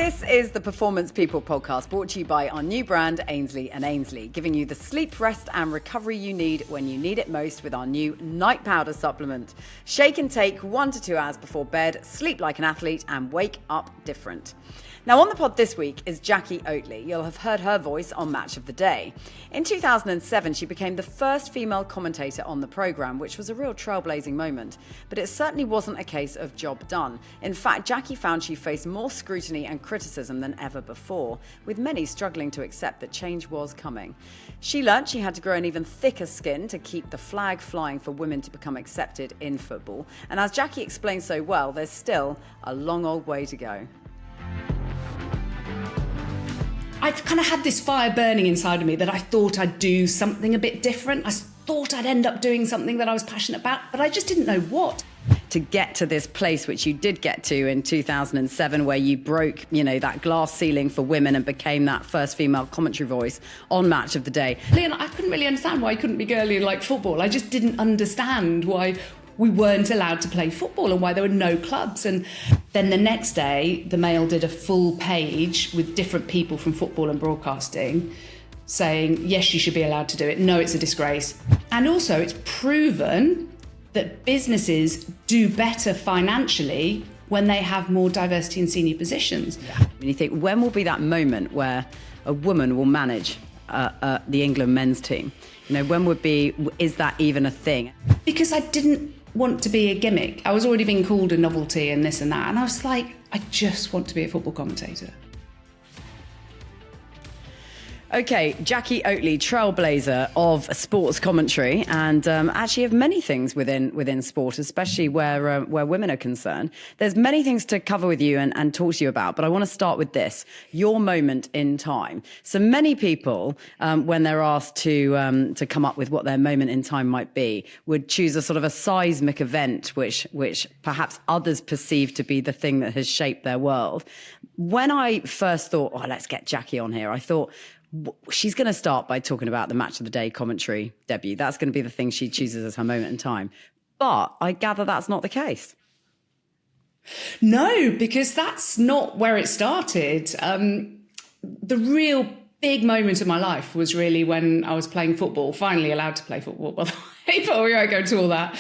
This is the Performance People podcast, brought to you by our new brand, Ainsley & Ainsley, giving you the sleep, rest and recovery you need when you need it most with our new night powder supplement. Shake and take 1 to 2 hours before bed, sleep like an athlete and wake up different. Now on the pod this week is Jacqui Oatley. You'll have heard her voice on Match of the Day. In 2007, she became the first female commentator on the programme, which was a real trailblazing moment. But it certainly wasn't a case of job done. In fact, Jacqui found she faced more scrutiny and criticism than ever before, with many struggling to accept that change was coming. She learnt she had to grow an even thicker skin to keep the flag flying for women to become accepted in football. And as Jacqui explained so well, there's still a long old way to go. I kind of had this fire burning inside of me that I thought I'd do something a bit different. I thought I'd end up doing something that I was passionate about, but I just didn't know what. To get to this place, which you did get to in 2007, where you broke, that glass ceiling for women and became that first female commentary voice on Match of the Day. And I couldn't really understand why I couldn't be girly like football. I just didn't understand why we weren't allowed to play football and why there were no clubs. And then the next day, the Mail did a full page with different people from football and broadcasting saying, yes, you should be allowed to do it. No, it's a disgrace. And also it's proven that businesses do better financially when they have more diversity in senior positions. And you think, when will be that moment where a woman will manage the England men's team? Is that even a thing? Because I didn't want to be a gimmick. I was already being called a novelty and this and that. And I was like, I just want to be a football commentator. Okay, Jacqui Oatley, trailblazer of sports commentary, and actually of many things within sport, especially where women are concerned. There's many things to cover with you and talk to you about, but I want to start with this: your moment in time. So many people, when they're asked to come up with what their moment in time might be, would choose a sort of a seismic event, which perhaps others perceive to be the thing that has shaped their world. When I first thought, let's get Jacqui on here, I thought, she's going to start by talking about the Match of the Day commentary debut. That's going to be the thing she chooses as her moment in time. But I gather that's not the case. No, because that's not where it started. The real big moment of my life was really when I was playing football, finally allowed to play football, by the way, but we won't go into all that.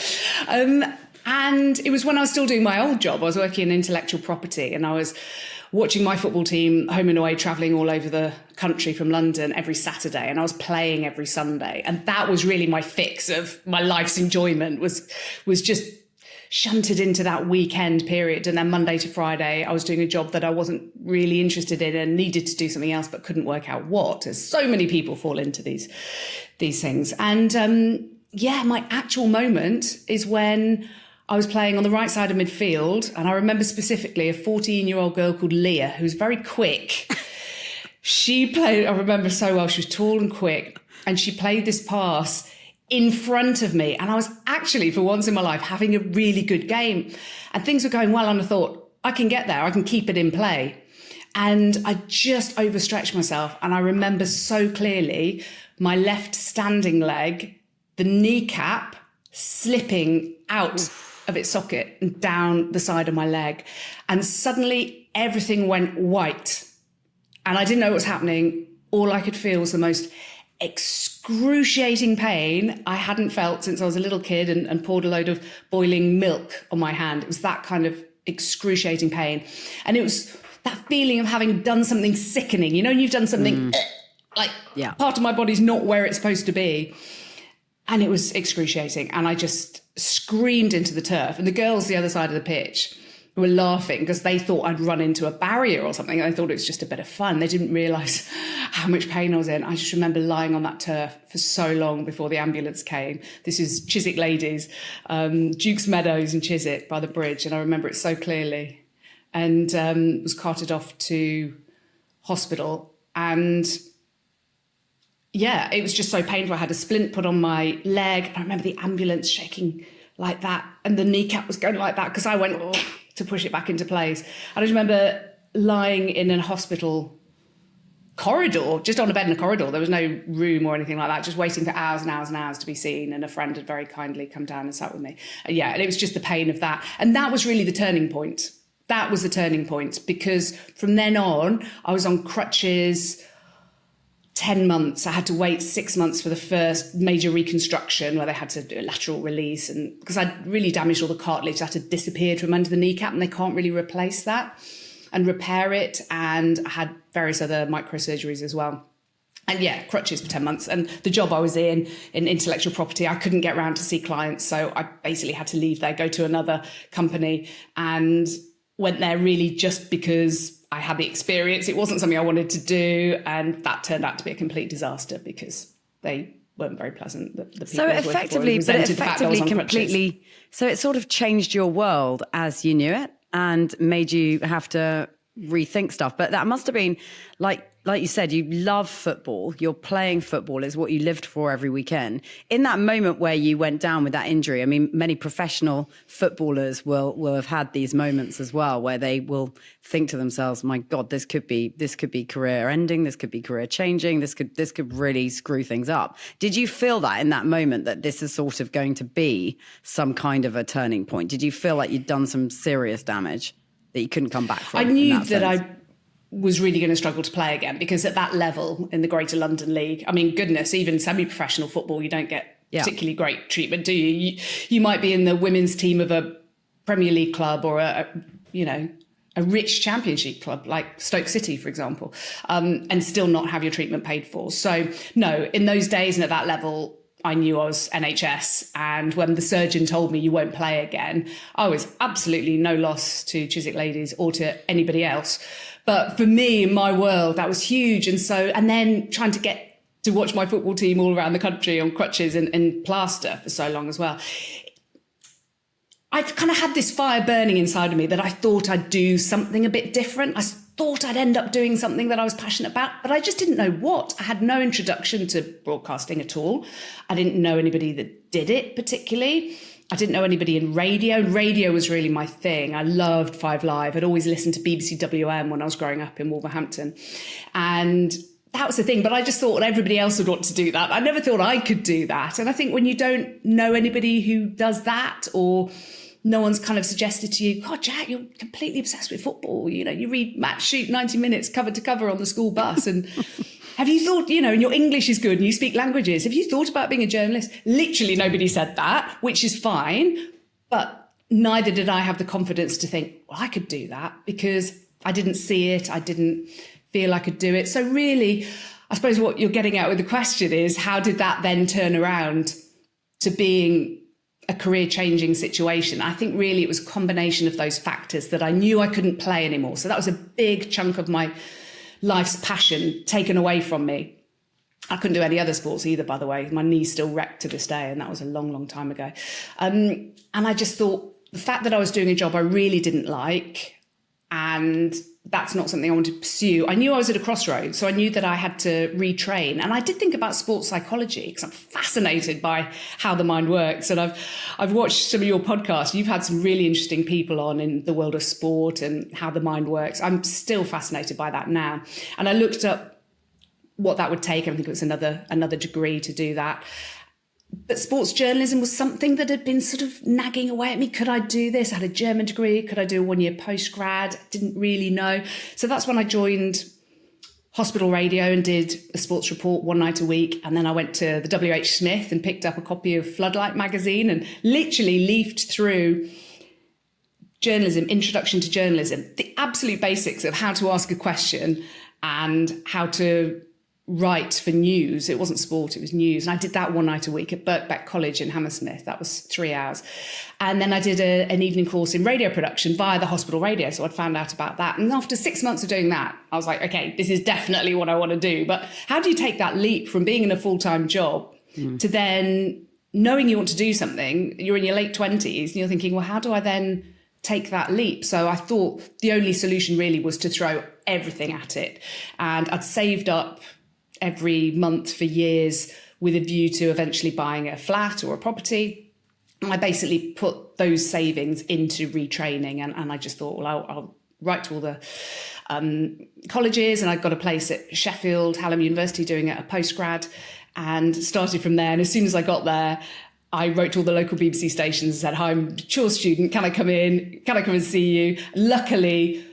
And it was when I was still doing my old job. I was working in intellectual property and I was watching my football team home and away, travelling all over the country from London every Saturday, and I was playing every Sunday. And that was really my fix of my life's enjoyment, was just shunted into that weekend period. And then Monday to Friday, I was doing a job that I wasn't really interested in and needed to do something else, but couldn't work out what, as so many people fall into these things. And my actual moment is when I was playing on the right side of midfield, and I remember specifically a 14-year-old girl called Leah, who was very quick. She played, I remember so well, she was tall and quick, and she played this pass in front of me. And I was actually, for once in my life, having a really good game. And things were going well, and I thought, I can get there, I can keep it in play. And I just overstretched myself. And I remember so clearly my left standing leg, the kneecap slipping out of its socket and down the side of my leg. And suddenly everything went white. And I didn't know what was happening. All I could feel was the most excruciating pain I hadn't felt since I was a little kid and poured a load of boiling milk on my hand. It was that kind of excruciating pain. And it was that feeling of having done something sickening, and you've done something part of my body's not where it's supposed to be. And it was excruciating. And I just screamed into the turf. And the girls the other side of the pitch were laughing because they thought I'd run into a barrier or something. I thought it was just a bit of fun. They didn't realise how much pain I was in. I just remember lying on that turf for so long before the ambulance came. This is Chiswick Ladies, Duke's Meadows in Chiswick by the bridge. And I remember it so clearly. And was carted off to hospital. And it was just so painful. I had a splint put on my leg. I remember the ambulance shaking like that. And the kneecap was going like that because I went to push it back into place. I just remember lying in a hospital corridor, just on a bed in a corridor. There was no room or anything like that, just waiting for hours and hours and hours to be seen. And a friend had very kindly come down and sat with me. And it was just the pain of that. And that was really the turning point. that was the turning point, because from then on, I was on crutches 10 months. I had to wait 6 months for the first major reconstruction where they had to do a lateral release. And because I'd really damaged all the cartilage that had disappeared from under the kneecap, and they can't really replace that and repair it. And I had various other microsurgeries as well. And yeah, crutches for 10 months. And the job I was in intellectual property, I couldn't get around to see clients. So I basically had to leave there, go to another company, and went there really just because I had the experience. It wasn't something I wanted to do. And that turned out to be a complete disaster because they weren't very pleasant. The people so effectively completely, so it sort of changed your world as you knew it and made you have to rethink stuff. But that must have been like you said, you love football. You're playing football is what you lived for every weekend. In that moment where you went down with that injury, I mean, many professional footballers will have had these moments as well, where they will think to themselves, "My God, this could be career ending. This could be career changing. This could really screw things up." Did you feel that in that moment that this is sort of going to be some kind of a turning point? Did you feel like you'd done some serious damage that you couldn't come back from? I knew that I was really going to struggle to play again, because at that level in the Greater London League, I mean, goodness, even semi-professional football, you don't get particularly great treatment, do you? You might be in the women's team of a Premier League club or a rich Championship club like Stoke City, for example, and still not have your treatment paid for. So no, in those days and at that level, I knew I was NHS. And when the surgeon told me you won't play again, I was absolutely no loss to Chiswick Ladies or to anybody else. But for me, in my world, that was huge. And then trying to get to watch my football team all around the country on crutches and plaster for so long as well. I kind of had this fire burning inside of me that I thought I'd do something a bit different. I thought I'd end up doing something that I was passionate about, but I just didn't know what. I had no introduction to broadcasting at all. I didn't know anybody that did it particularly. I didn't know anybody in radio. Radio was really my thing. I loved 5 Live. I'd always listened to BBC WM when I was growing up in Wolverhampton. And that was the thing. But I just thought everybody else would want to do that. I never thought I could do that. And I think when you don't know anybody who does that, or no one's kind of suggested to you, "God, Jack, you're completely obsessed with football. You know, you read Match Shoot 90 minutes cover to cover on the school bus. And have you thought, you know, and your English is good and you speak languages. Have you thought about being a journalist?" Literally nobody said that, which is fine. But neither did I have the confidence to think, well, I could do that, because I didn't see it. I didn't feel I could do it. So really, I suppose what you're getting at with the question is, how did that then turn around to being a career-changing situation? I think really it was a combination of those factors that I knew I couldn't play anymore. So that was a big chunk of my life's passion taken away from me. I couldn't do any other sports either, by the way. My knee's still wrecked to this day, and that was a long, long time ago. And I just thought the fact that I was doing a job I really didn't like, and that's not something I wanted to pursue. I knew I was at a crossroads, so I knew that I had to retrain. And I did think about sports psychology, because I'm fascinated by how the mind works. And I've watched some of your podcasts. You've had some really interesting people on in the world of sport and how the mind works. I'm still fascinated by that now. And I looked up what that would take. I think it was another degree to do that. But sports journalism was something that had been sort of nagging away at me. Could I do this? I had a German degree. Could I do a 1-year postgrad? Didn't really know. So that's when I joined hospital radio and did a sports report one night a week. And then I went to the WH Smith and picked up a copy of Floodlight magazine and literally leafed through journalism, introduction to journalism, the absolute basics of how to ask a question and how to write for news. It wasn't sport, it was news. And I did that one night a week at Birkbeck College in Hammersmith. That was 3 hours. And then I did an evening course in radio production via the hospital radio. So I'd found out about that. And after 6 months of doing that, I was like, okay, this is definitely what I want to do. But how do you take that leap from being in a full-time job to then knowing you want to do something? You're in your late 20s and you're thinking, well, how do I then take that leap? So I thought the only solution really was to throw everything at it. And I'd saved up every month for years with a view to eventually buying a flat or a property. And I basically put those savings into retraining. And I just thought, well, I'll write to all the colleges. And I got a place at Sheffield, Hallam University, doing a postgrad, and started from there. And as soon as I got there, I wrote to all the local BBC stations and said, hi, I'm a mature student. Can I come in? Can I come and see you? Luckily,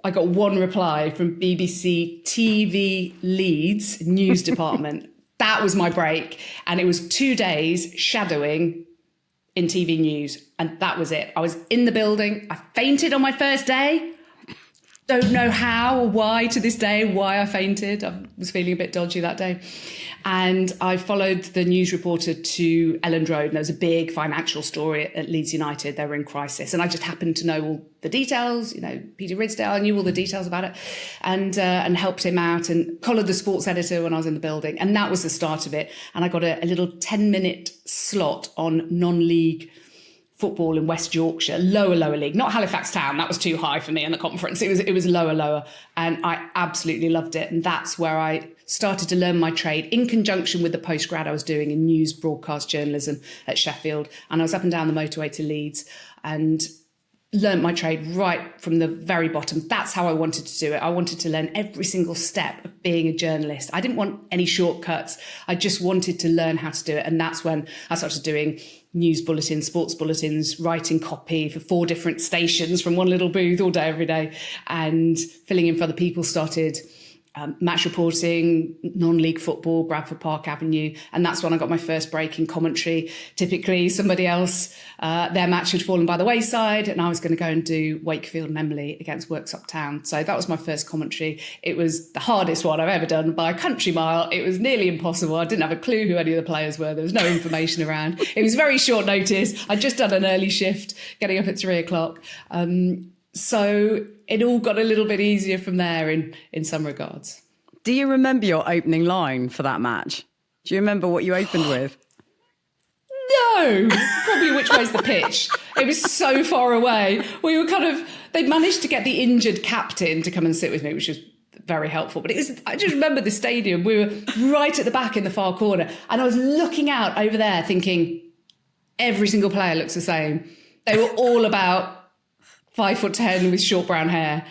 I got one reply from BBC TV Leeds news department. That was my break. And it was 2 days shadowing in TV news. And that was it. I was in the building. I fainted on my first day. Don't know how or why to this day, why I fainted. I was feeling a bit dodgy that day. And I followed the news reporter to Elland Road, and there was a big financial story at Leeds United. They were in crisis. And I just happened to know all the details. You know, Peter Ridsdale, I knew all the details about it, and helped him out and collared the sports editor when I was in the building. And that was the start of it. And I got a little 10-minute slot on non-league football in West Yorkshire, lower league, not Halifax Town. That was too high for me in the conference. It was lower. And I absolutely loved it. And that's where I started to learn my trade in conjunction with the postgrad I was doing in news broadcast journalism at Sheffield. And I was up and down the motorway to Leeds and learned my trade right from the very bottom. That's how I wanted to do it. I wanted to learn every single step of being a journalist. I didn't want any shortcuts. I just wanted to learn how to do it. And that's when I started doing news bulletins, sports bulletins, writing copy for 4 different stations from one little booth all day, every day, and filling in for other people. Started match reporting, non-league football, Bradford Park Avenue. And that's when I got my first break in commentary. Typically somebody else, their match had fallen by the wayside and I was going to go and do Wakefield and Emily against Worksop Town. So that was my first commentary. It was the hardest one I've ever done by a country mile. It was nearly impossible. I didn't have a clue who any of the players were. There was no information around. It was very short notice. I'd just done an early shift, getting up at 3:00. So it all got a little bit easier from there in some regards. Do you remember your opening line for that match? Do you remember what you opened with? No, probably which way's the pitch. It was so far away. We were they'd managed to get the injured captain to come and sit with me, which was very helpful. But I just remember the stadium. We were right at the back in the far corner. And I was looking out over there thinking, every single player looks the same. They were all about 5'10" with short brown hair,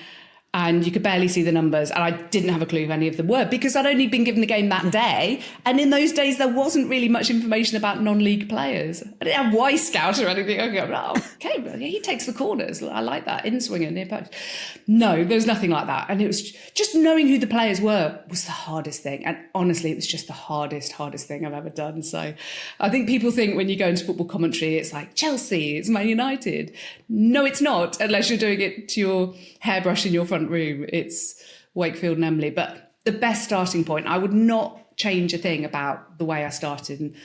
and you could barely see the numbers. And I didn't have a clue who any of them were because I'd only been given the game that day. And in those days, there wasn't really much information about non-league players. I didn't have Y-Scout or anything. Okay, well, he takes the corners. I like that. In-swinger, near post. No, there was nothing like that. And it was just knowing who the players were was the hardest thing. And honestly, it was just the hardest thing I've ever done. So I think people think when you go into football commentary, it's like Chelsea, it's Man United. No, it's not, unless you're doing it to your hairbrush in your front room. It's Wakefield and Emily. But the best starting point, I would not change a thing about the way I started. And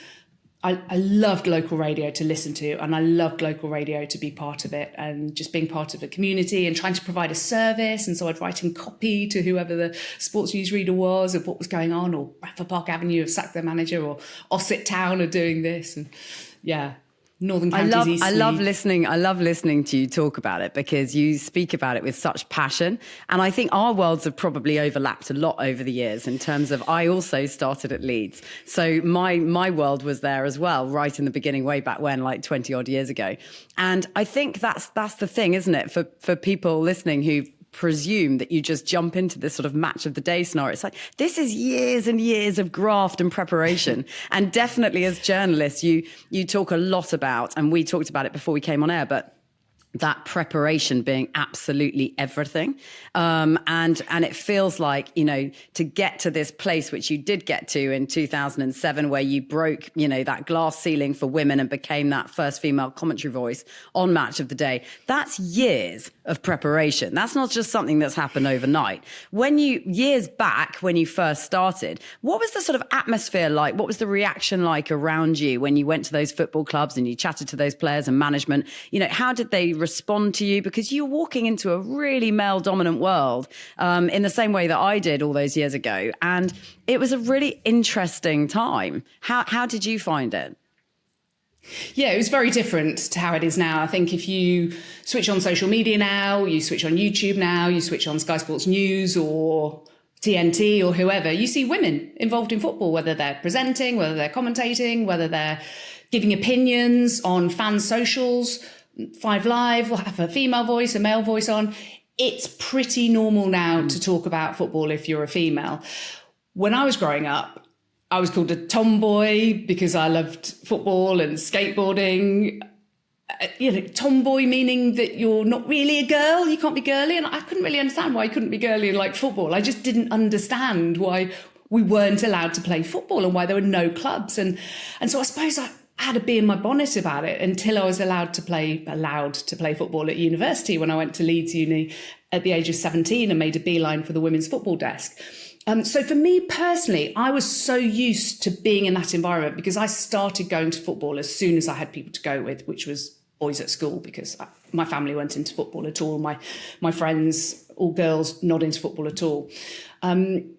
I loved local radio to listen to, and I loved local radio to be part of it, and just being part of a community and trying to provide a service. And so I'd write in copy to whoever the sports news reader was of what was going on, or Bradford Park Avenue have sacked their manager, or Ossett Town are doing this. And yeah. Northern Counties. I love listening to you talk about it because you speak about it with such passion. And I think our worlds have probably overlapped a lot over the years in terms of, I also started at Leeds. So my world was there as well, right in the beginning, way back when, like 20 odd years ago. And I think that's the thing, isn't it? For people listening who presume that you just jump into this sort of match of the day scenario. It's like, this is years and years of graft and preparation. And definitely as journalists, you talk a lot about, and we talked about it before we came on air, but that preparation being absolutely everything. And it feels like, you know, to get to this place, which you did get to in 2007, where you broke, you know, that glass ceiling for women and became that first female commentary voice on Match of the Day. That's years of preparation. That's not just something that's happened overnight. Years back, when you first started, what was the sort of atmosphere like? What was the reaction like around you when you went to those football clubs and you chatted to those players and management? You know, how did they respond to you? Because you're walking into a really male dominant world in the same way that I did all those years ago. And it was a really interesting time. How did you find it? Yeah, it was very different to how it is now. I think if you switch on social media now, you switch on YouTube now, you switch on Sky Sports News or TNT or whoever, you see women involved in football, whether they're presenting, whether they're commentating, whether they're giving opinions on fan socials. 5 Live will have a female voice, a male voice on. It's pretty normal now to talk about football if you're a female. When I was growing up, I was called a tomboy because I loved football and skateboarding. Tomboy meaning that you're not really a girl, you can't be girly. And I couldn't really understand why I couldn't be girly and like football. I just didn't understand why we weren't allowed to play football and why there were no clubs. And so I suppose I had a bee in my bonnet about it until I was allowed to play football at university when I went to Leeds Uni at the age of 17 and made a beeline for the women's football desk. So for me personally, I was so used to being in that environment because I started going to football as soon as I had people to go with, which was boys at school, because my family weren't into football at all. My friends, all girls, not into football at all.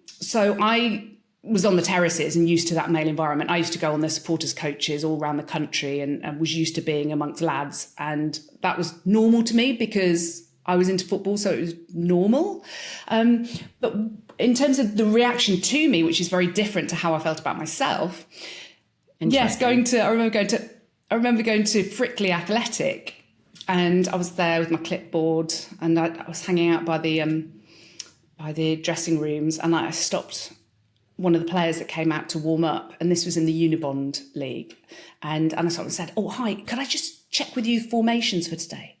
So I was on the terraces and used to that male environment. I used to go on the supporters coaches all around the country and was used to being amongst lads. And that was normal to me because I was into football, so it was normal. But in terms of the reaction to me, which is very different to how I felt about myself, yes, I remember going to Frickley Athletic, and I was there with my clipboard, and I was hanging out by the dressing rooms, and I stopped one of the players that came out to warm up, and this was in the Unibond League, and I sort of said, "Oh, hi, could I just check with you formations for today?"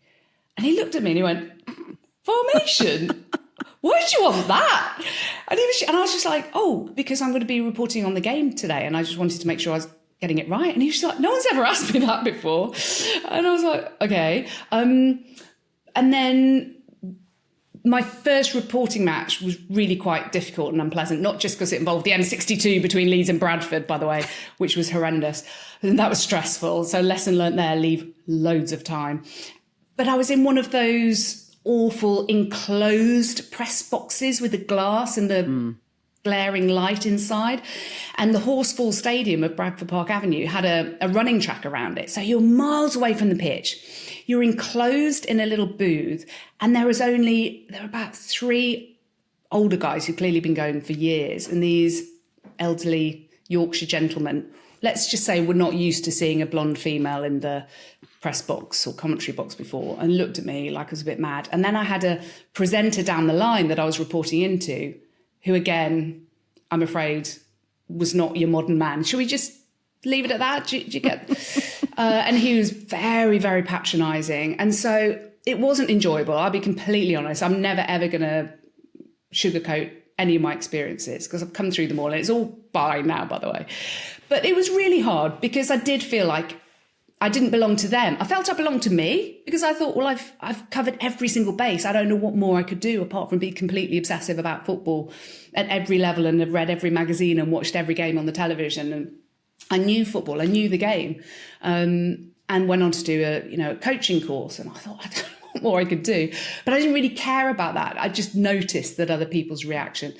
And he looked at me and he went, "Formation? Why do you want that?" And I was just like, "Oh, because I'm going to be reporting on the game today, and I just wanted to make sure I was getting it right." And he was just like, "No one's ever asked me that before." And I was like, "Okay." And then my first reporting match was really quite difficult and unpleasant, not just because it involved the M62 between Leeds and Bradford, by the way, which was horrendous. And that was stressful. So lesson learnt there, leave loads of time. But I was in one of those awful enclosed press boxes with the glass and the glaring light inside. And the Horsefall Stadium of Bradford Park Avenue had a running track around it. So you're miles away from the pitch. You're enclosed in a little booth. And there were about 3 older guys who'd clearly been going for years. And these elderly Yorkshire gentlemen, let's just say, were not used to seeing a blonde female in the press box or commentary box before, and looked at me like I was a bit mad. And then I had a presenter down the line that I was reporting into, who again, I'm afraid, was not your modern man. Should we just leave it at that? Do you get? And he was very, very patronising. And so it wasn't enjoyable. I'll be completely honest. I'm never, ever going to sugarcoat any of my experiences because I've come through them all. And it's all fine now, by the way. But it was really hard because I did feel like I didn't belong to them. I felt I belonged to me because I thought, well, I've covered every single base. I don't know what more I could do apart from be completely obsessive about football at every level and have read every magazine and watched every game on the television. And I knew football, I knew the game, and went on to do a coaching course. And I thought, I don't know what more I could do. But I didn't really care about that. I just noticed that other people's reaction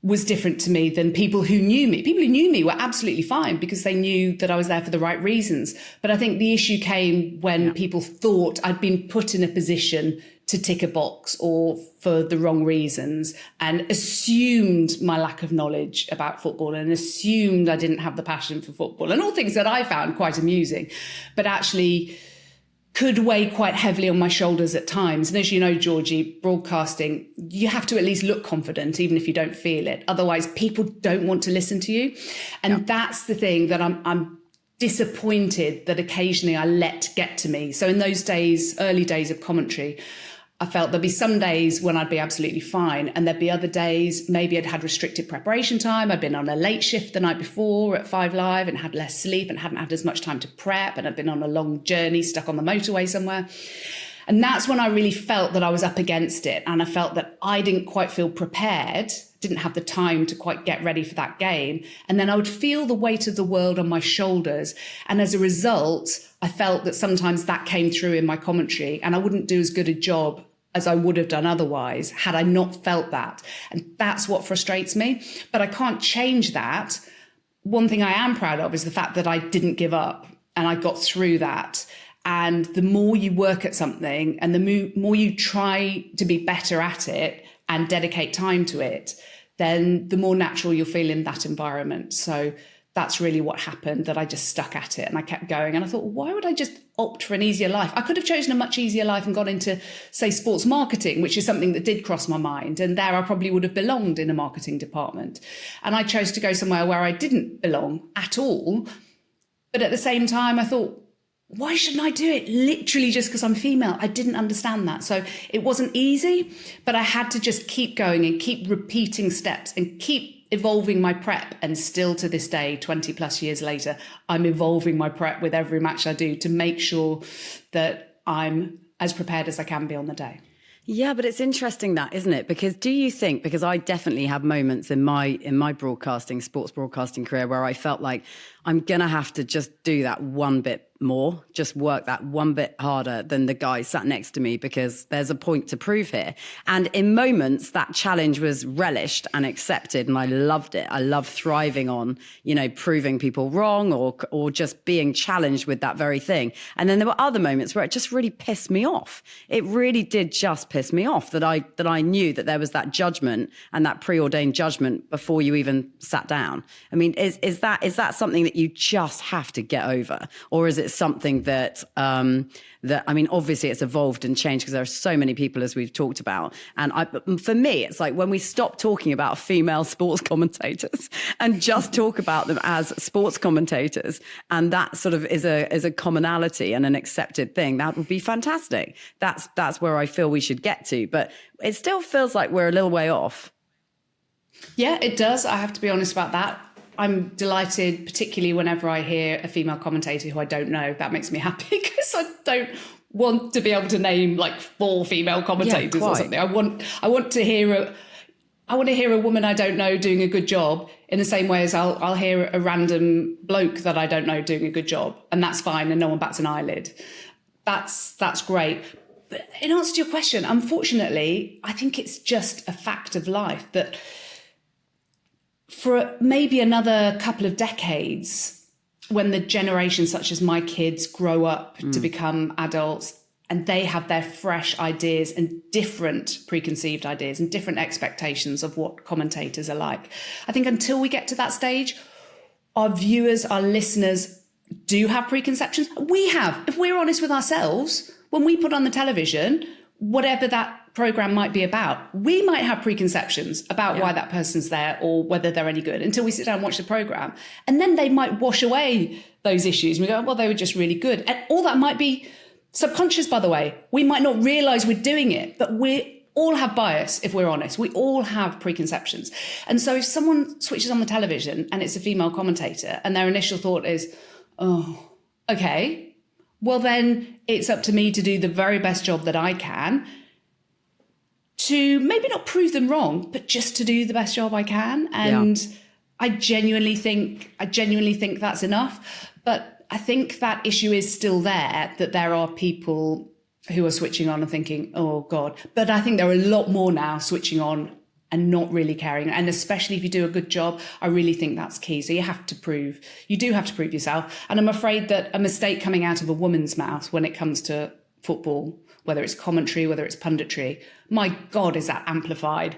was different to me than people who knew me. People who knew me were absolutely fine because they knew that I was there for the right reasons. But I think the issue came when people thought I'd been put in a position to tick a box or for the wrong reasons and assumed my lack of knowledge about football and assumed I didn't have the passion for football and all things that I found quite amusing, but actually could weigh quite heavily on my shoulders at times. And as you know, Georgie, broadcasting, you have to at least look confident, even if you don't feel it. Otherwise, people don't want to listen to you. And that's the thing that I'm disappointed that occasionally I let get to me. So in those days, early days of commentary, I felt there'd be some days when I'd be absolutely fine. And there'd be other days, maybe I'd had restricted preparation time. I'd been on a late shift the night before at 5 Live and had less sleep and hadn't had as much time to prep. And I'd been on a long journey, stuck on the motorway somewhere. And that's when I really felt that I was up against it. And I felt that I didn't quite feel prepared, didn't have the time to quite get ready for that game. And then I would feel the weight of the world on my shoulders. And as a result, I felt that sometimes that came through in my commentary and I wouldn't do as good a job as I would have done otherwise had I not felt that. And that's what frustrates me. But I can't change that. One thing I am proud of is the fact that I didn't give up and I got through that. And the more you work at something and the more you try to be better at it and dedicate time to it, then the more natural you'll feel in that environment. So that's really what happened, that I just stuck at it and I kept going. And I thought, why would I just opt for an easier life? I could have chosen a much easier life and gone into, say, sports marketing, which is something that did cross my mind. And there I probably would have belonged in a marketing department. And I chose to go somewhere where I didn't belong at all. But at the same time, I thought, why shouldn't I do it? Literally just because I'm female. I didn't understand that. So it wasn't easy, but I had to just keep going and keep repeating steps and keep evolving my prep. And still to this day, 20 plus years later, I'm evolving my prep with every match I do to make sure that I'm as prepared as I can be on the day. Yeah, but it's interesting that, isn't it? Because do you think, because I definitely have moments in my broadcasting, sports broadcasting career where I felt like I'm going to have to just do that one bit more, just work that one bit harder than the guy sat next to me, because there's a point to prove here. And in moments that challenge was relished and accepted, and I loved it. I love thriving on, proving people wrong or just being challenged with that very thing. And then there were other moments where it just really pissed me off. It really did just piss me off that I knew that there was that judgment and that preordained judgment before you even sat down. I mean, is that something that you just have to get over? Or is it something that obviously it's evolved and changed because there are so many people, as we've talked about. And for me, it's like when we stop talking about female sports commentators and just talk about them as sports commentators, and that sort of is a commonality and an accepted thing, that would be fantastic. That's where I feel we should get to. But it still feels like we're a little way off. Yeah, it does. I have to be honest about that. I'm delighted, particularly whenever I hear a female commentator who I don't know. That makes me happy because I don't want to be able to name like 4 female commentators or something. I want to hear a woman I don't know doing a good job in the same way as I'll hear a random bloke that I don't know doing a good job, and that's fine, and no one bats an eyelid. That's great. But in answer to your question, unfortunately, I think it's just a fact of life that for maybe another couple of decades, when the generation such as my kids grow up to become adults and they have their fresh ideas and different preconceived ideas and different expectations of what commentators are like, I think until we get to that stage, our viewers, our listeners do have preconceptions. We have, if we're honest with ourselves, when we put on the television, whatever that program might be about, we might have preconceptions about why that person's there or whether they're any good until we sit down and watch the program. And then they might wash away those issues. We go, well, they were just really good. And all that might be subconscious, by the way. We might not realize we're doing it, but we all have bias, if we're honest. We all have preconceptions. And so if someone switches on the television and it's a female commentator and their initial thought is, oh, okay, well, then it's up to me to do the very best job that I can to maybe not prove them wrong, but just to do the best job I can. And I genuinely think that's enough. But I think that issue is still there, that there are people who are switching on and thinking, oh God. But I think there are a lot more now switching on and not really caring. And especially if you do a good job, I really think that's key. So you do have to prove yourself. And I'm afraid that a mistake coming out of a woman's mouth when it comes to football, whether it's commentary, whether it's punditry, my God, is that amplified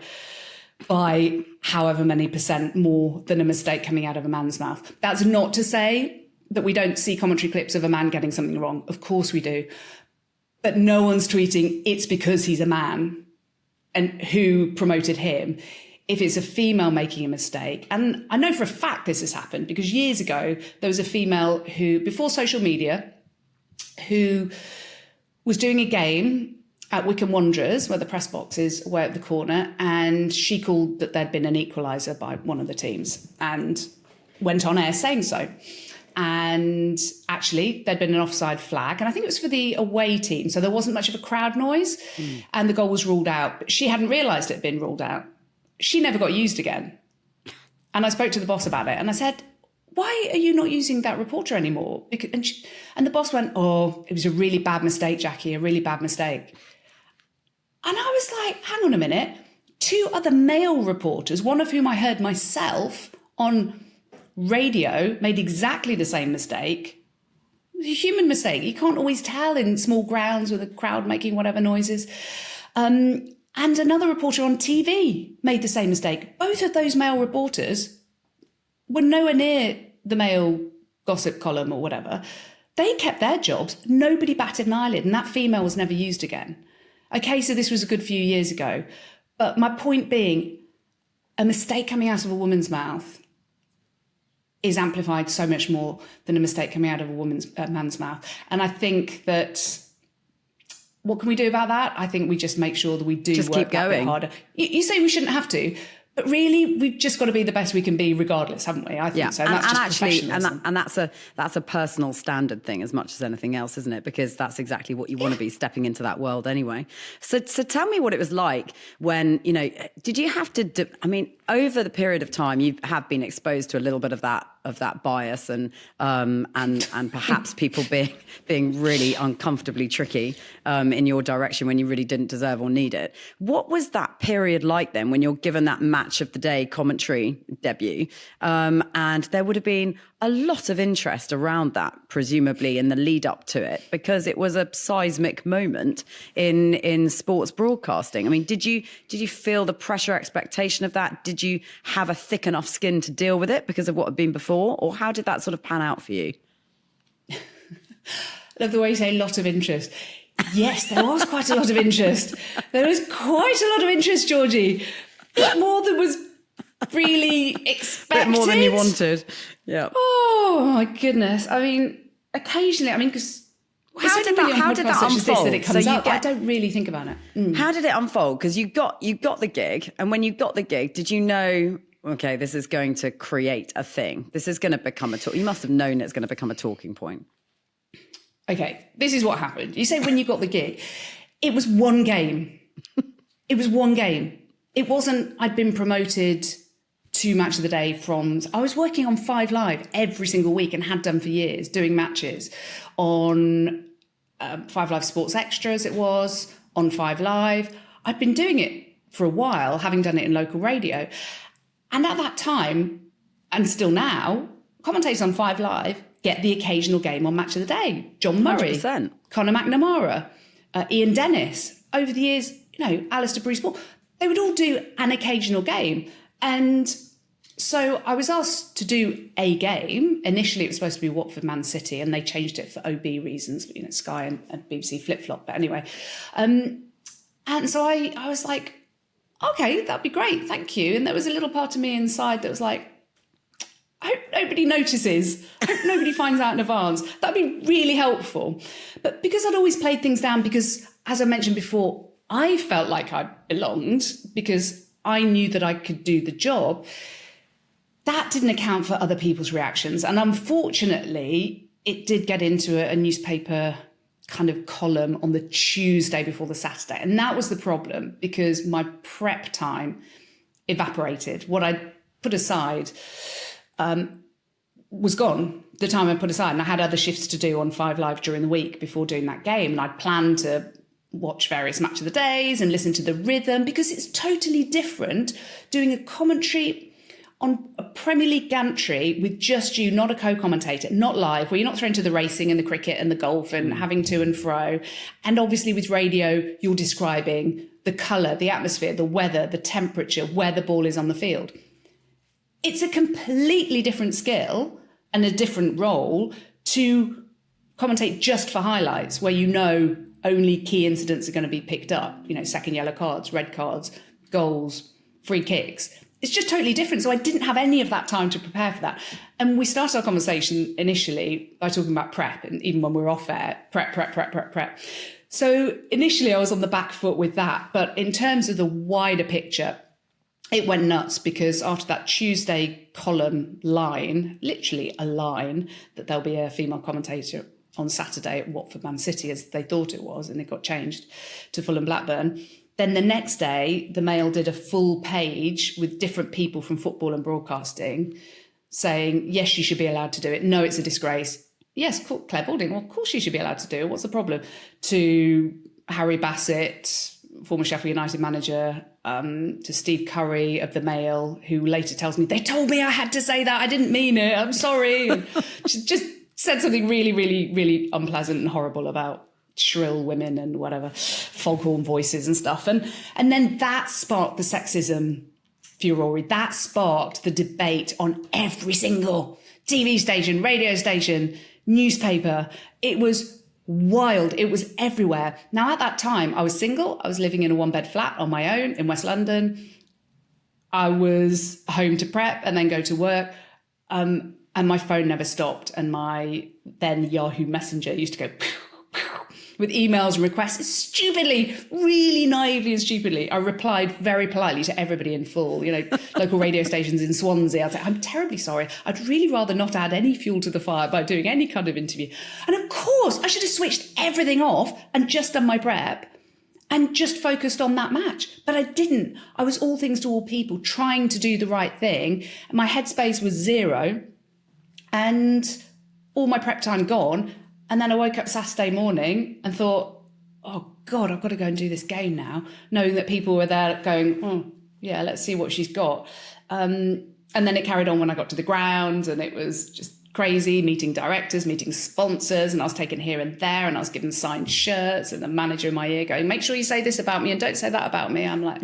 by however many % more than a mistake coming out of a man's mouth. That's not to say that we don't see commentary clips of a man getting something wrong. Of course we do. But no one's tweeting, it's because he's a man and who promoted him. If it's a female making a mistake, and I know for a fact this has happened because years ago, there was a female who, before social media, who was doing a game at Wycombe Wanderers, where the press boxes were at the corner, and she called that there'd been an equaliser by one of the teams and went on air saying so. And actually, there'd been an offside flag, and I think it was for the away team, so there wasn't much of a crowd noise, and the goal was ruled out. But she hadn't realised it had been ruled out. She never got used again. And I spoke to the boss about it, and I said, why are you not using that reporter anymore? And the boss went, oh, it was a really bad mistake, Jacqui, a really bad mistake. And I was like, hang on a minute. 2 other male reporters, one of whom I heard myself on radio, made exactly the same mistake. It was a human mistake. You can't always tell in small grounds with a crowd making whatever noises. And another reporter on TV made the same mistake. Both of those male reporters were nowhere near the Mail gossip column or whatever, they kept their jobs. Nobody batted an eyelid, and that female was never used again. Okay, so this was a good few years ago. But my point being, a mistake coming out of a woman's mouth is amplified so much more than a mistake coming out of a man's mouth. And I think that, what can we do about that? I think we just make sure that we do just work keep going. A bit harder. You say we shouldn't have to, but really, we've just got to be the best we can be regardless, haven't we? I think so. And that's just professionalism. And that's a personal standard thing as much as anything else, isn't it? Because that's exactly what you want to be, stepping into that world anyway. So tell me what it was like when, did you have to, over the period of time, you have been exposed to a little bit of that bias and perhaps people being really uncomfortably tricky in your direction when you really didn't deserve or need it. What was that period like then when you're given that match of the day commentary debut? And there would have been a lot of interest around that, presumably in the lead up to it, because it was a seismic moment in sports broadcasting. I mean, did you feel the pressure expectation of that? Did you have a thick enough skin to deal with it because of what had been before? Or how did that sort of pan out for you? I love the way you say a lot of interest. Yes, there was quite a lot of interest. There was quite a lot of interest, Georgie. A bit more than was really expected. A bit more than you wanted. Yeah. Oh, my goodness. I mean, occasionally, because how did that unfold? That it comes up. I don't really think about it. How did it unfold? Because you got the gig, and when you got the gig, did you know, okay, this is going to create a thing. This is going to become you must have known it's going to become a talking point. Okay, this is what happened. You say when you got the gig, it was one game. It was one game. It wasn't, I'd been promoted to Match of the Day I was working on 5 Live every single week and had done for years, doing matches on 5 Live Sports Extras it was, on 5 Live. I'd been doing it for a while, having done it in local radio. And at that time, and still now, commentators on 5 Live get the occasional game on Match of the Day. John Murray, 100%. Conor McNamara, Ian Dennis. Over the years, Alistair Bruce-Moore. They would all do an occasional game. And so I was asked to do a game. Initially, it was supposed to be Watford Man City, and they changed it for OB reasons, Sky and BBC flip-flop. But anyway. And so I was like, okay, that'd be great, thank you. And there was a little part of me inside that was like, I hope nobody notices. I hope nobody finds out in advance. That'd be really helpful. But because I'd always played things down, because, as I mentioned before, I felt like I belonged because I knew that I could do the job, that didn't account for other people's reactions. And unfortunately, it did get into a newspaper kind of column on the Tuesday before the Saturday. And that was the problem, because my prep time evaporated. What I put aside was gone, the time I put aside. And I had other shifts to do on 5 Live during the week before doing that game. And I'd planned to watch various Match of the Days and listen to the rhythm, because it's totally different doing a commentary on a Premier League gantry with just you, not a co-commentator, not live, where you're not thrown to the racing and the cricket and the golf and having to and fro. And obviously with radio, you're describing the colour, the atmosphere, the weather, the temperature, where the ball is on the field. It's a completely different skill and a different role to commentate just for highlights, where only key incidents are going to be picked up, second yellow cards, red cards, goals, free kicks. It's just totally different. So I didn't have any of that time to prepare for that. And we started our conversation initially by talking about prep, and even when we were off air, prep. So initially I was on the back foot with that. But in terms of the wider picture, it went nuts, because after that Tuesday column line, literally a line, that there'll be a female commentator on Saturday at Watford Man City, as they thought it was, and it got changed to Fulham Blackburn. Then the next day, the Mail did a full page with different people from football and broadcasting saying, yes, you should be allowed to do it. No, it's a disgrace. Yes, Claire Balding, well, of course she should be allowed to do it. What's the problem? To Harry Bassett, former Sheffield United manager, to Steve Curry of the Mail, who later tells me, they told me I had to say that. I didn't mean it. I'm sorry. And she just said something really, really, really unpleasant and horrible about shrill women and whatever, foghorn voices and stuff. And then that sparked the sexism furore. That sparked the debate on every single TV station, radio station, newspaper. It was wild. It was everywhere. Now, at that time, I was single. I was living in a 1-bed flat on my own in West London. I was home to prep and then go to work. And my phone never stopped. And my then Yahoo Messenger used to go with emails and requests. Stupidly, really naively and stupidly, I replied very politely to everybody in full, local radio stations in Swansea. I'd say, I'm terribly sorry. I'd really rather not add any fuel to the fire by doing any kind of interview. And of course, I should have switched everything off and just done my prep and just focused on that match. But I didn't. I was all things to all people, trying to do the right thing. My headspace was zero and all my prep time gone. And then I woke up Saturday morning and thought, oh God, I've got to go and do this game now, knowing that people were there going, oh yeah, let's see what she's got. And then it carried on when I got to the ground, and it was just crazy, meeting directors, meeting sponsors, and I was taken here and there, and I was given signed shirts, and the manager in my ear going, make sure you say this about me and don't say that about me. I'm like,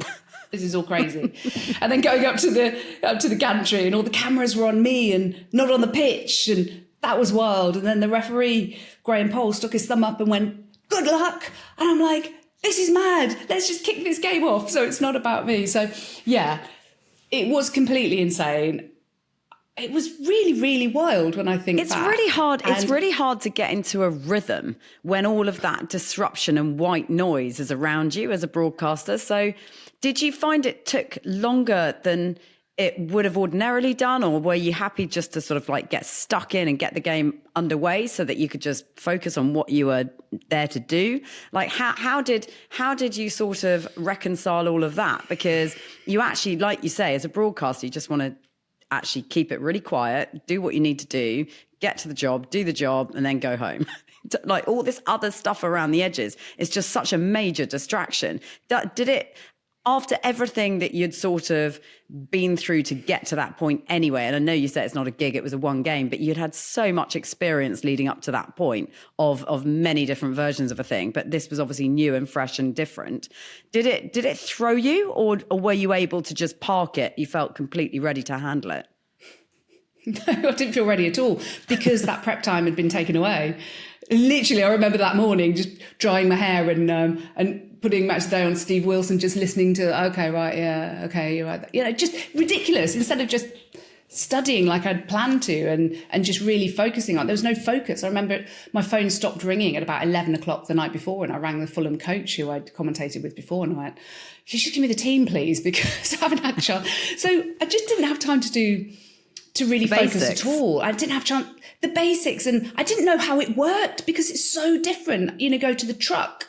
this is all crazy. And then going up to the gantry, and all the cameras were on me and not on the pitch, and that was wild. And then the referee, Graham Pole, stuck his thumb up and went, good luck. And I'm like, this is mad. Let's just kick this game off so it's not about me. So yeah, it was completely insane. It was really, really wild when I think it's back. Really hard. It's really hard to get into a rhythm when all of that disruption and white noise is around you as a broadcaster. So did you find it took longer than it would have ordinarily done, or were you happy just to sort of like get stuck in and get the game underway so that you could just focus on what you were there to do? Like how did you sort of reconcile all of that? Because you actually, like you say, as a broadcaster, you just want to actually keep it really quiet, do what you need to do, get to the job, do the job, and then go home. Like all this other stuff around the edges is just such a major distraction. Did it, after everything that you'd sort of been through to get to that point anyway, and I know you said it's not a gig, it was a one game, but you'd had so much experience leading up to that point of many different versions of a thing, but this was obviously new and fresh and different. Did it throw you, or were you able to just park it? You felt completely ready to handle it? No, I didn't feel ready at all because that prep time had been taken away. Literally, I remember that morning just drying my hair and putting Match of the Day on Steve Wilson, just listening to, okay, right, yeah, okay, you're right. Just ridiculous. Instead of just studying like I'd planned to and just really focusing on, there was no focus. I remember my phone stopped ringing at about 11 o'clock the night before, and I rang the Fulham coach who I'd commentated with before, and I went, you should give me the team, please, because I haven't had a chance. So I just didn't have time to really focus at all. I didn't have chance, the basics, and I didn't know how it worked because it's so different. Go to the truck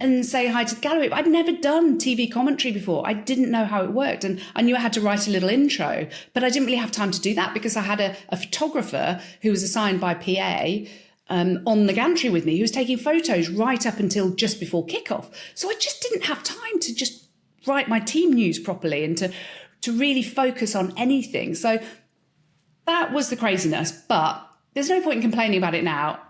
and say hi to the gallery. I'd never done TV commentary before. I didn't know how it worked. And I knew I had to write a little intro, but I didn't really have time to do that because I had a photographer who was assigned by PA on the gantry with me, who was taking photos right up until just before kickoff. So I just didn't have time to just write my team news properly and to really focus on anything. So that was the craziness, but there's no point in complaining about it now.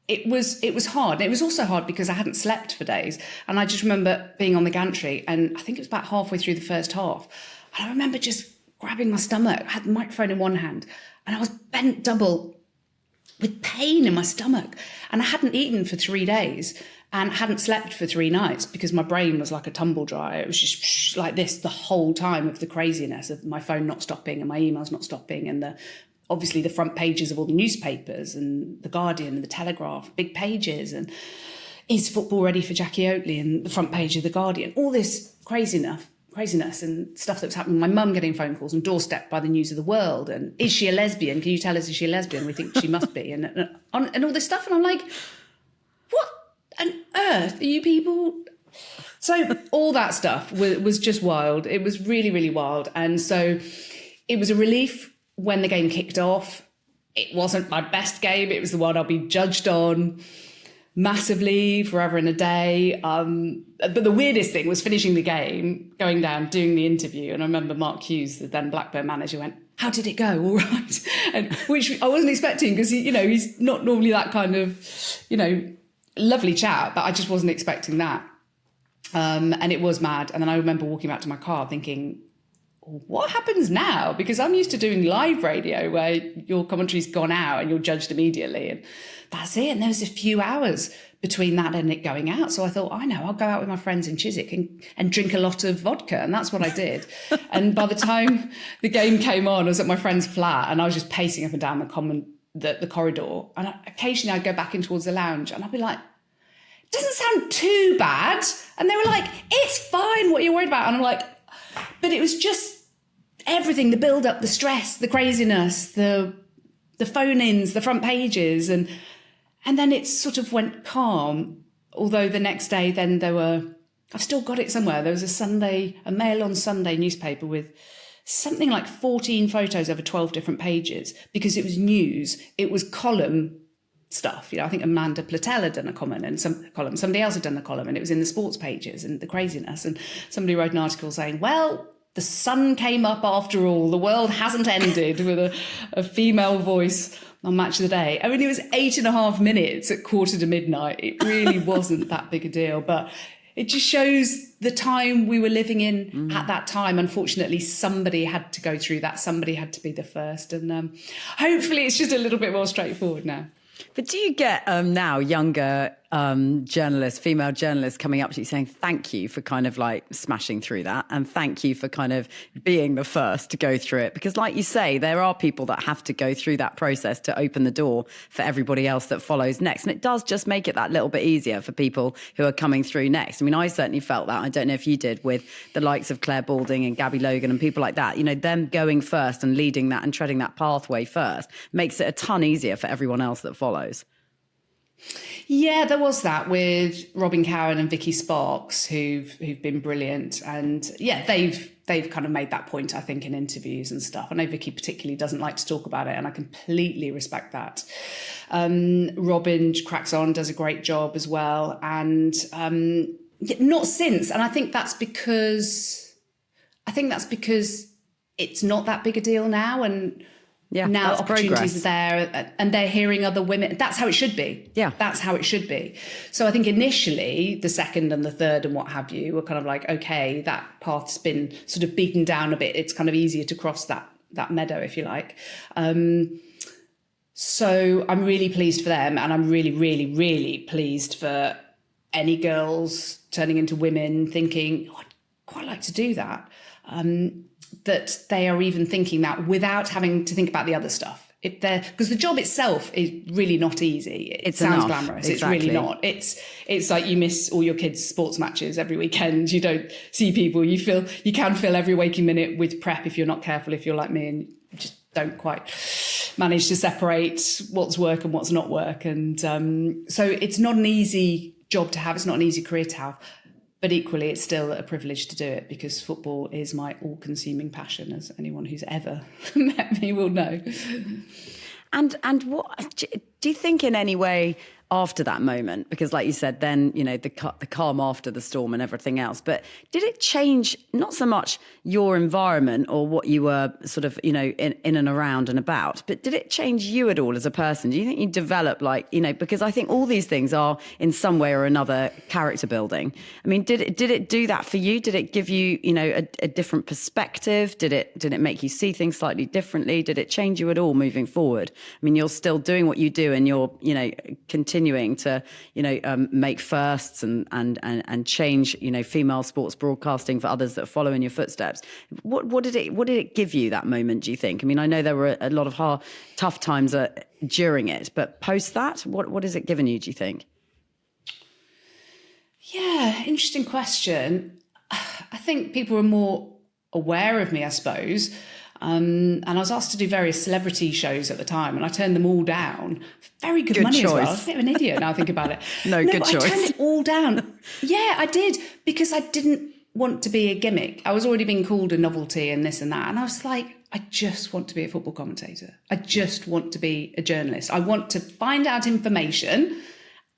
It was hard. And it was also hard because I hadn't slept for days. And I just remember being on the gantry, and I think it was about halfway through the first half. And I remember just grabbing my stomach. I had the microphone in one hand and I was bent double with pain in my stomach. And I hadn't eaten for 3 days and hadn't slept for 3 nights because my brain was like a tumble dryer. It was just like this the whole time of the craziness of my phone not stopping and my emails not stopping, and obviously the front pages of all the newspapers and the Guardian and the Telegraph, big pages, and is football ready for Jacqui Oatley, and the front page of the Guardian, all this craziness and stuff that was happening. My mum getting phone calls and doorstepped by the News of the World, and is she a lesbian? Can you tell us, is she a lesbian? We think she must be, and all this stuff. And I'm like, what on earth are you people? So all that stuff was just wild. It was really, really wild. And so it was a relief when the game kicked off. It wasn't my best game. It was the one I'll be judged on massively forever and a day. But the weirdest thing was finishing the game, going down, doing the interview. And I remember Mark Hughes, the then Blackburn manager, went, how did it go? All right. And which I wasn't expecting because, he's not normally that kind of, lovely chat, but I just wasn't expecting that. And it was mad. And then I remember walking back to my car thinking, what happens now? Because I'm used to doing live radio where your commentary's gone out and you're judged immediately, and that's it. And there was a few hours between that and it going out. So I thought, I know, I'll go out with my friends in Chiswick and drink a lot of vodka. And that's what I did. And by the time the game came on, I was at my friend's flat and I was just pacing up and down the corridor. And occasionally I'd go back in towards the lounge and I'd be like, it doesn't sound too bad. And they were like, it's fine, what are you worried about? And I'm like, but it was just everything, the build-up, the stress, the craziness, the phone-ins, the front pages. And then it sort of went calm. Although the next day then I've still got it somewhere. There was a Mail on Sunday newspaper with something like 14 photos over 12 different pages because it was news. It was column stuff. I think Amanda Platel had done a column and somebody else had done a column, and it was in the sports pages and the craziness. And somebody wrote an article saying, well, the sun came up after all. The world hasn't ended, with a female voice on Match of the Day. I mean, it was 8.5 minutes at midnight. It really wasn't that big a deal, but it just shows the time we were living in at that time. Unfortunately, somebody had to go through that. Somebody had to be the first. And hopefully it's just a little bit more straightforward now. But do you get now younger journalists, female journalists coming up to you saying thank you for kind of like smashing through that, and thank you for kind of being the first to go through it? Because like you say, there are people that have to go through that process to open the door for everybody else that follows next. And it does just make it that little bit easier for people who are coming through next. I mean, I certainly felt that. I don't know if you did, with the likes of Claire Balding and Gabby Logan and people like that. Them going first and leading that and treading that pathway first makes it a ton easier for everyone else that follows. Yeah, there was that with Robin Cowan and Vicky Sparks, who've been brilliant. And yeah, they've kind of made that point, I think, in interviews and stuff. I know Vicky particularly doesn't like to talk about it, and I completely respect that. Robin cracks on, does a great job as well. And not since. And I think that's because it's not that big a deal now. And now opportunities are there and they're hearing other women. That's how it should be. Yeah. That's how it should be. So I think initially the second and the third and what have you were kind of like, okay, that path's been sort of beaten down a bit. It's kind of easier to cross that meadow, if you like. So I'm really pleased for them, and I'm really, really, really pleased for any girls turning into women thinking, oh, I'd quite like to do that. That they are even thinking that without having to think about the other stuff. Because the job itself is really not easy. It sounds glamorous. Exactly. It's really not. It's like you miss all your kids' sports matches every weekend. You don't see people. You can fill every waking minute with prep if you're not careful, if you're like me, and you just don't quite manage to separate what's work and what's not work. And so it's not an easy job to have. It's not an easy career to have. But equally, it's still a privilege to do it, because football is my all-consuming passion, as anyone who's ever met me will know. And what do you think in any way after that moment? Because like you said, then, the calm after the storm and everything else. But did it change not so much your environment or what you were sort of, in and around and about, but did it change you at all as a person? Do you think you developed because I think all these things are in some way or another character building. I mean, did it do that for you? Did it give you, a different perspective? Did it make you see things slightly differently? Did it change you at all moving forward? I mean, you're still doing what you do, and you're, continuing to, make firsts and change, female sports broadcasting for others that follow in your footsteps. What did it give you, that moment, do you think? I mean, I know there were a lot of tough times during it, but post that, what has it given you, do you think? Yeah, interesting question. I think people were more aware of me, I suppose. And I was asked to do various celebrity shows at the time, and I turned them all down. Very good money choice. As well. I was a bit of an idiot now I think about it. Good choice. I turned it all down. Yeah, I did, because I didn't want to be a gimmick. I was already being called a novelty and this and that. And I was like, I just want to be a football commentator. I just want to be a journalist. I want to find out information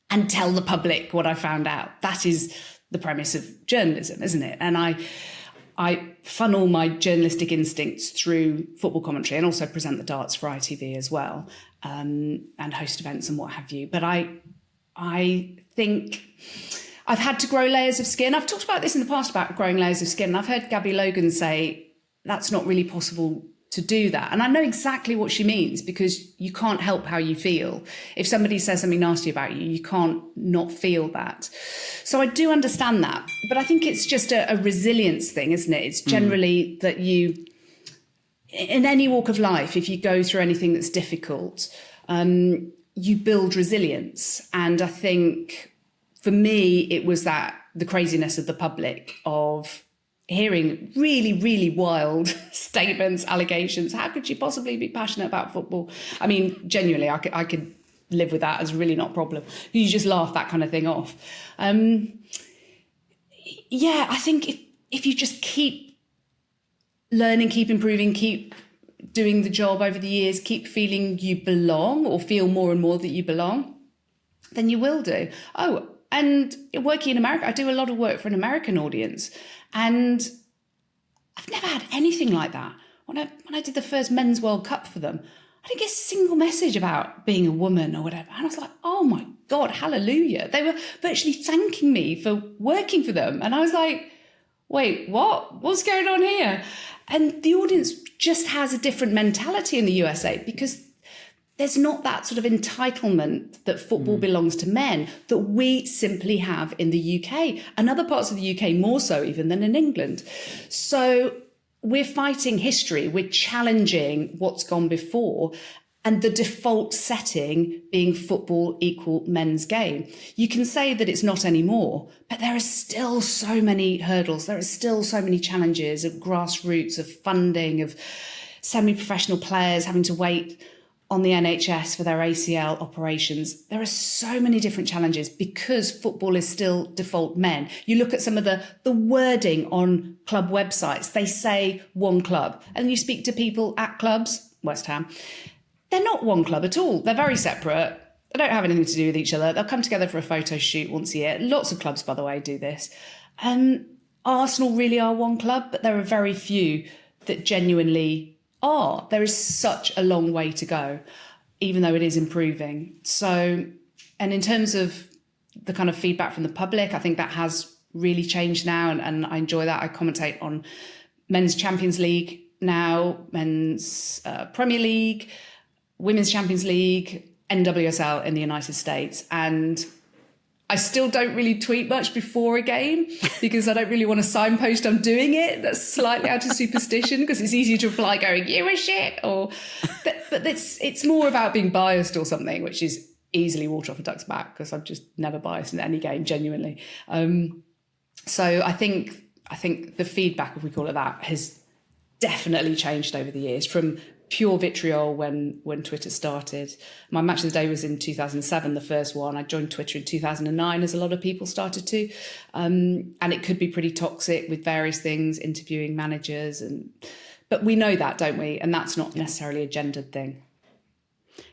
and tell the public what I found out. That is the premise of journalism, isn't it? And I funnel my journalistic instincts through football commentary, and also present the darts for ITV as well, and host events and what have you. But I think I've had to grow layers of skin. I've talked about this in the past, about growing layers of skin. And I've heard Gabby Logan say that's not really possible to do that. And I know exactly what she means, because you can't help how you feel. If somebody says something nasty about you, you can't not feel that. So I do understand that. But I think it's just a resilience thing, isn't it? It's generally that you, in any walk of life, if you go through anything that's difficult, you build resilience. And I think for me, it was that the craziness of the public, of hearing really, really wild statements, allegations. How could you possibly be passionate about football? I mean, genuinely, I could live with that as really not a problem. You just laugh that kind of thing off. Yeah, I think if you just keep learning, keep improving, keep doing the job over the years, keep feeling you belong, or feel more and more that you belong, then you will do. Oh, and working in America, I do a lot of work for an American audience. And I've never had anything like that. When I did the first Men's World Cup for them, I didn't get a single message about being a woman or whatever. And I was like, oh my God, hallelujah. They were virtually thanking me for working for them. And I was like, wait, what? What's going on here? And the audience just has a different mentality in the USA, because there's not that sort of entitlement that football belongs to men that we simply have in the UK, and other parts of the UK more so even than in England. So we're fighting history, we're challenging what's gone before, and the default setting being football equal men's game. You can say that it's not anymore, but there are still so many hurdles. There are still so many challenges of grassroots, of funding, of semi-professional players having to wait on the NHS for their ACL operations. There are so many different challenges because football is still default men. You look at some of the wording on club websites, they say one club. And you speak to people at clubs, West Ham, they're not one club at all. They're very separate. They don't have anything to do with each other. They'll come together for a photo shoot once a year. Lots of clubs, by the way, do this. Arsenal really are one club, but there are very few that genuinely are. There is such a long way to go, even though it is improving. So, and in terms of the kind of feedback from the public, I think that has really changed now, and I enjoy that. I commentate on Men's Champions League now, Men's Premier League, Women's Champions League, NWSL in the United States, and I still don't really tweet much before a game because I don't really want to signpost I'm doing it. That's slightly out of superstition, because it's easy to reply going, you a shit, or but it's more about being biased or something, which is easily water off a duck's back, because I'm just never biased in any game, genuinely. So I think the feedback, if we call it that, has definitely changed over the years, from pure vitriol when Twitter started. My match of the day was in 2007, the first one. I joined Twitter in 2009, as a lot of people started to. And it could be pretty toxic with various things, interviewing managers. But we know that, don't we? And that's not necessarily a gendered thing.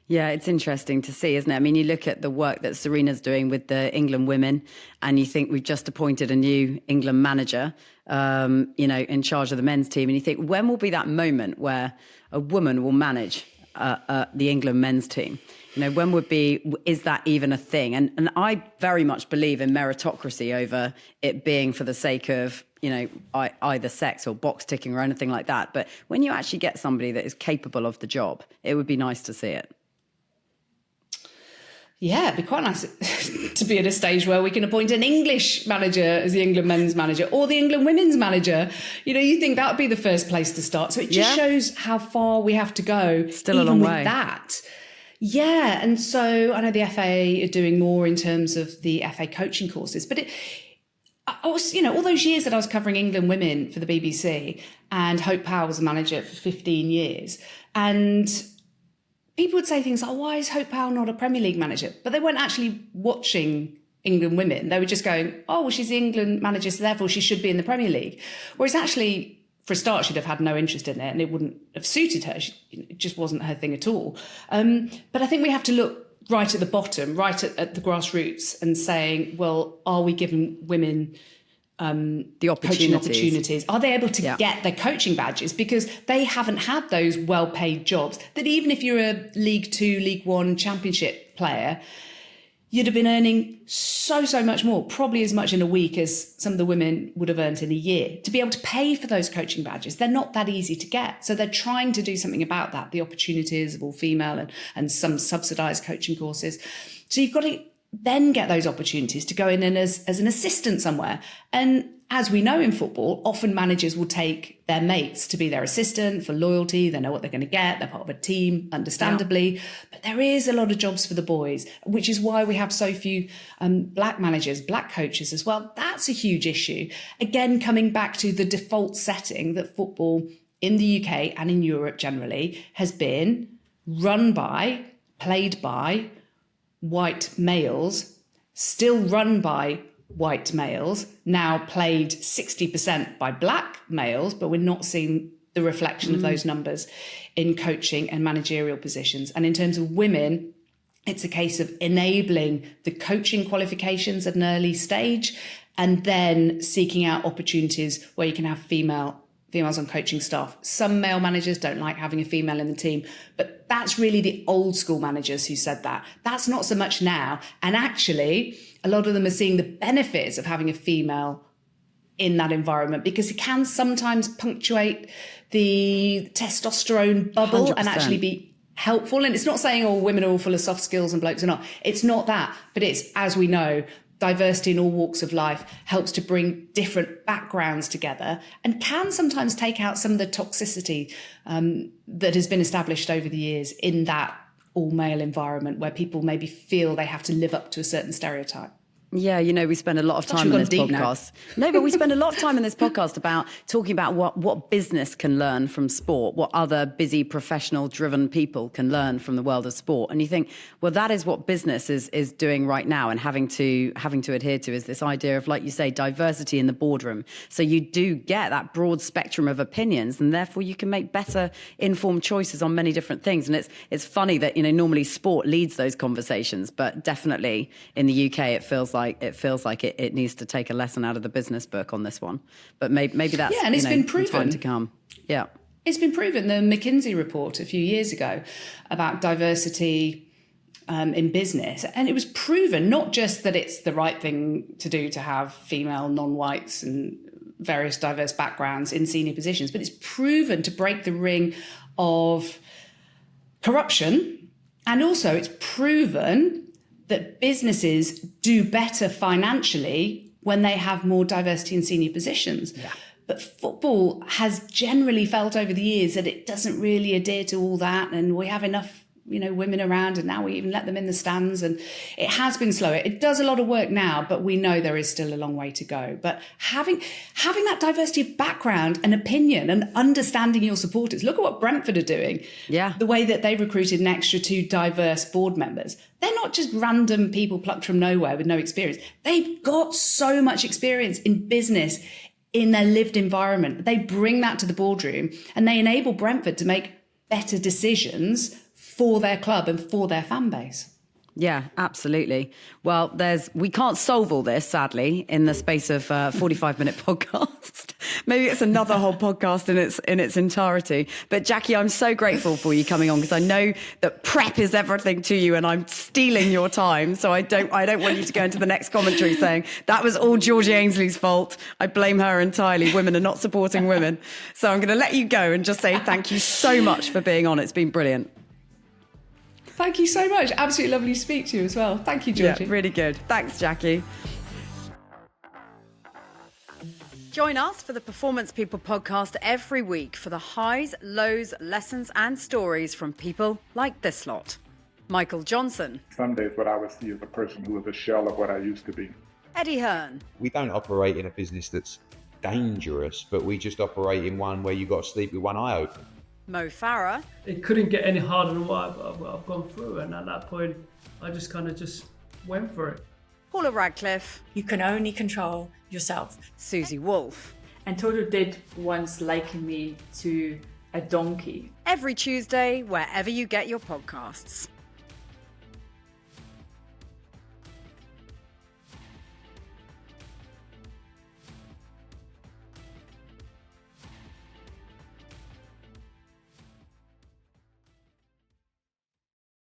Yeah, it's interesting to see, isn't it? I mean, you look at the work that Serena's doing with the England women, and you think we've just appointed a new England manager, in charge of the men's team. And you think, when will be that moment where a woman will manage the England men's team? Is that even a thing? And I very much believe in meritocracy over it being for the sake of, either sex or box ticking or anything like that. But when you actually get somebody that is capable of the job, it would be nice to see it. Yeah, it'd be quite nice to be at a stage where we can appoint an English manager as the England men's manager, or the England women's manager. You think that would be the first place to start. So it just shows how far we have to go. Still a long way. That. Yeah, and so I know the FA are doing more in terms of the FA coaching courses, but I was, all those years that I was covering England women for the BBC, and Hope Powell was a manager for 15 years, and people would say things like, why is Hope Powell not a Premier League manager? But they weren't actually watching England women. They were just going, oh, well, she's the England manager, so therefore she should be in the Premier League. Whereas actually, for a start, she'd have had no interest in it, and it wouldn't have suited her. It just wasn't her thing at all. But I think we have to look right at the bottom, right at the grassroots, and saying, well, are we giving women the coaching opportunities? Are they able to get their coaching badges? Because they haven't had those well-paid jobs that, even if you're a League 2, League 1 Championship player, you'd have been earning so much more, probably as much in a week as some of the women would have earned in a year. To be able to pay for those coaching badges, they're not that easy to get. So they're trying to do something about that, the opportunities of all female and some subsidised coaching courses. So you've got to then get those opportunities to go in and as an assistant somewhere. And as we know in football, often managers will take their mates to be their assistant for loyalty. They know what they're going to get. They're part of a team, understandably. Yeah. But there is a lot of jobs for the boys, which is why we have so few black managers, black coaches as well. That's a huge issue. Again, coming back to the default setting that football in the UK and in Europe generally has been run by, played by white males, still run by white males, now played 60% by black males, but we're not seeing the reflection of those numbers in coaching and managerial positions. And in terms of women, it's a case of enabling the coaching qualifications at an early stage and then seeking out opportunities where you can have females on coaching staff. Some male managers don't like having a female in the team, but that's really the old school managers who said that. That's not so much now. And actually, a lot of them are seeing the benefits of having a female in that environment because it can sometimes punctuate the testosterone bubble 100%. And actually be helpful. And it's not saying, oh, women are all full of soft skills and blokes are not. It's not that. But it's, as we know, diversity in all walks of life helps to bring different backgrounds together and can sometimes take out some of the toxicity that has been established over the years in that all-male environment where people maybe feel they have to live up to a certain stereotype. Yeah, we spend a lot of time in this podcast. No, but we spend a lot of time in this podcast about talking about what business can learn from sport, what other busy, professional, driven people can learn from the world of sport. And you think, well, that is what business is doing right now and having to adhere to is this idea of, like you say, diversity in the boardroom. So you do get that broad spectrum of opinions, and therefore you can make better informed choices on many different things. And it's funny that normally sport leads those conversations, but definitely in the UK it feels like it needs to take a lesson out of the business book on this one. But maybe that's and it's been proven. Time to come. Yeah. It's been proven. The McKinsey report a few years ago about diversity in business. And it was proven not just that it's the right thing to do to have female non-whites and various diverse backgrounds in senior positions, but it's proven to break the ring of corruption. And also it's proven that businesses do better financially when they have more diversity in senior positions. Yeah. But football has generally felt over the years that it doesn't really adhere to all that. And we have enough, women around, and now we even let them in the stands. And it has been slower. It does a lot of work now, but we know there is still a long way to go. But having that diversity of background and opinion and understanding your supporters. Look at what Brentford are doing. Yeah. The way that they recruited an extra 2 diverse board members. They're not just random people plucked from nowhere with no experience. They've got so much experience in business, in their lived environment. They bring that to the boardroom and they enable Brentford to make better decisions for their club and for their fan base. Yeah, absolutely. Well, we can't solve all this, sadly, in the space of a 45-minute podcast. Maybe it's another whole podcast in its entirety. But Jacqui, I'm so grateful for you coming on because I know that prep is everything to you, and I'm stealing your time. So I don't want you to go into the next commentary saying that was all Georgie Ainsley's fault. I blame her entirely. Women are not supporting women. So I'm going to let you go and just say thank you so much for being on. It's been brilliant. Thank you so much. Absolutely lovely to speak to you as well. Thank you, Georgie. Yeah, really good. Thanks, Jacqui. Join us for the Performance People podcast every week for the highs, lows, lessons and stories from people like this lot. Michael Johnson. Some days what I would see is a person who is a shell of what I used to be. Eddie Hearn. We don't operate in a business that's dangerous, but we just operate in one where you've got to sleep with one eye open. Mo Farah. It couldn't get any harder than what I've gone through, and at that point I just went for it. Paula Radcliffe. You can only control yourself. Susie Wolf. And Toto did once liken me to a donkey. Every Tuesday, wherever you get your podcasts.